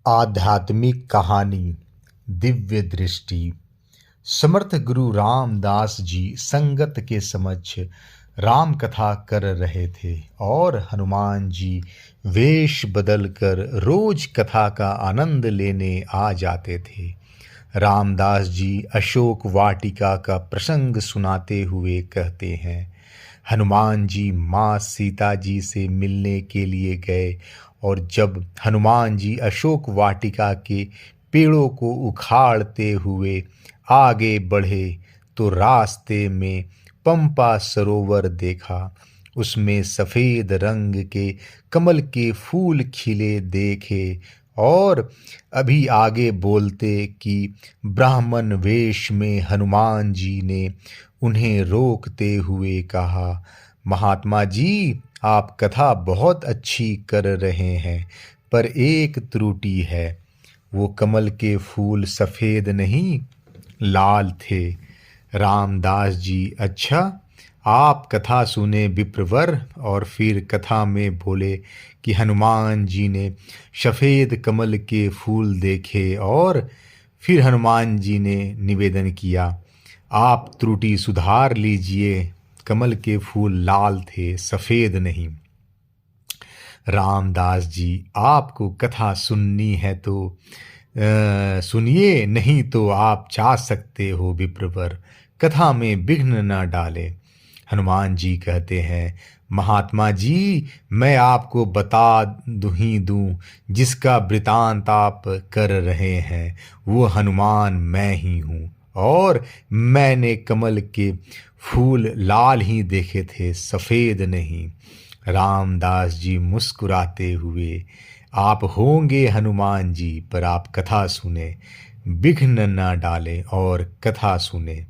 आध्यात्मिक कहानी दिव्य दृष्टि। समर्थ गुरु रामदास जी संगत के समक्ष राम कथा कर रहे थे और हनुमान जी वेश बदलकर रोज कथा का आनंद लेने आ जाते थे। रामदास जी अशोक वाटिका का प्रसंग सुनाते हुए कहते हैं, हनुमान जी माँ सीता जी से मिलने के लिए गए और जब हनुमान जी अशोक वाटिका के पेड़ों को उखाड़ते हुए आगे बढ़े तो रास्ते में पंपा सरोवर देखा। उसमें सफ़ेद रंग के कमल के फूल खिले देखे और अभी आगे बोलते कि ब्राह्मण वेश में हनुमान जी ने उन्हें रोकते हुए कहा, महात्मा जी आप कथा बहुत अच्छी कर रहे हैं, पर एक त्रुटि है, वो कमल के फूल सफ़ेद नहीं लाल थे। रामदास जी, अच्छा आप कथा सुने विप्रवर। और फिर कथा में बोले कि हनुमान जी ने सफ़ेद कमल के फूल देखे और फिर हनुमान जी ने निवेदन किया, आप त्रुटि सुधार लीजिए, कमल के फूल लाल थे सफ़ेद नहीं। रामदास जी, आपको कथा सुननी है तो सुनिए, नहीं तो आप जा सकते हो विप्रवर, कथा में विघ्न न डाले। हनुमान जी कहते हैं, महात्मा जी मैं आपको बता दूं, जिसका वृतांत आप कर रहे हैं वो हनुमान मैं ही हूँ और मैंने कमल के फूल लाल ही देखे थे सफ़ेद नहीं। रामदास जी मुस्कुराते हुए, आप होंगे हनुमान जी, पर आप कथा सुने, विघ्न न डालें और कथा सुने।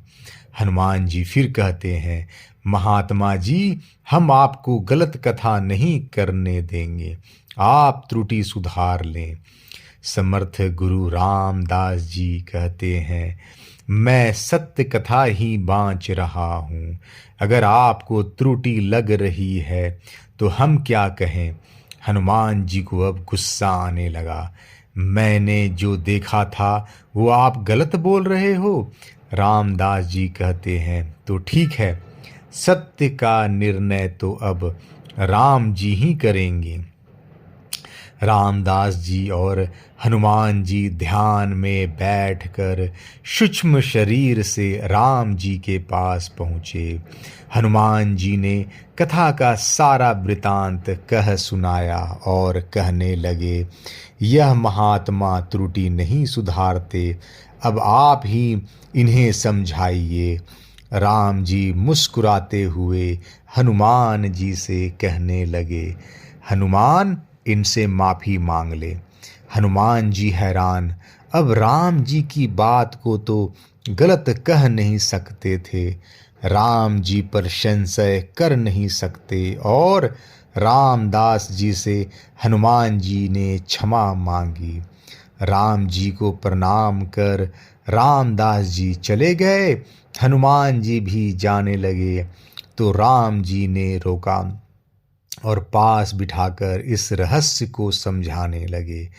हनुमान जी फिर कहते हैं, महात्मा जी हम आपको गलत कथा नहीं करने देंगे, आप त्रुटि सुधार लें। समर्थ गुरु रामदास जी कहते हैं, मैं सत्य कथा ही बाँच रहा हूँ, अगर आपको त्रुटि लग रही है तो हम क्या कहें। हनुमान जी को अब गुस्सा आने लगा, मैंने जो देखा था वो आप गलत बोल रहे हो। रामदास जी कहते हैं, तो ठीक है, सत्य का निर्णय तो अब राम जी ही करेंगे। रामदास जी और हनुमान जी ध्यान में बैठकर सूक्ष्म शरीर से राम जी के पास पहुँचे। हनुमान जी ने कथा का सारा वृतांत कह सुनाया और कहने लगे, यह महात्मा त्रुटि नहीं सुधारते, अब आप ही इन्हें समझाइए। राम जी मुस्कुराते हुए हनुमान जी से कहने लगे, हनुमान इनसे माफ़ी मांग ले। हनुमान जी हैरान, अब राम जी की बात को तो गलत कह नहीं सकते थे, राम जी पर संशय कर नहीं सकते और रामदास जी से हनुमान जी ने क्षमा मांगी। राम जी को प्रणाम कर रामदास जी चले गए। हनुमान जी भी जाने लगे तो राम जी ने रोका और पास बिठाकर इस रहस्य को समझाने लगे,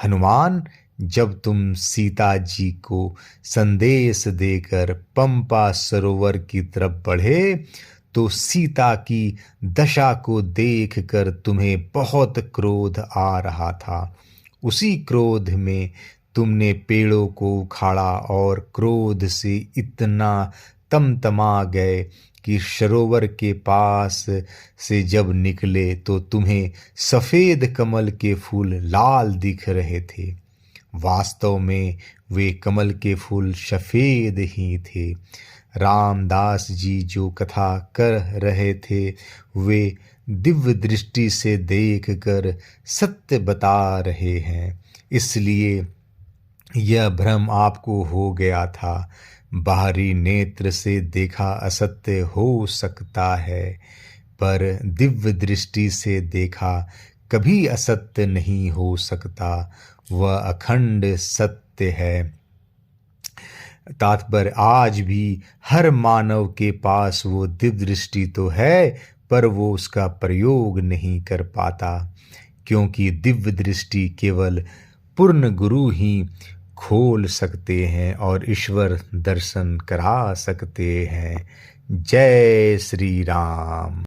हनुमान जब तुम सीता जी को संदेश देकर पंपा सरोवर की तरफ बढ़े तो सीता की दशा को देखकर तुम्हें बहुत क्रोध आ रहा था। उसी क्रोध में तुमने पेड़ों को उखाड़ा और क्रोध से इतना तमतमा गए कि सरोवर के पास से जब निकले तो तुम्हें सफ़ेद कमल के फूल लाल दिख रहे थे। वास्तव में वे कमल के फूल सफ़ेद ही थे। रामदास जी जो कथा कर रहे थे वे दिव्य दृष्टि से देखकर सत्य बता रहे हैं, इसलिए यह भ्रम आपको हो गया था। बाहरी नेत्र से देखा असत्य हो सकता है, पर दिव्य दृष्टि से देखा कभी असत्य नहीं हो सकता, वह अखंड सत्य है। तात्पर्य, आज भी हर मानव के पास वो दिव्य दृष्टि तो है, पर वो उसका प्रयोग नहीं कर पाता, क्योंकि दिव्य दृष्टि केवल पूर्ण गुरु ही खोल सकते हैं और ईश्वर दर्शन करा सकते हैं। जय श्री राम।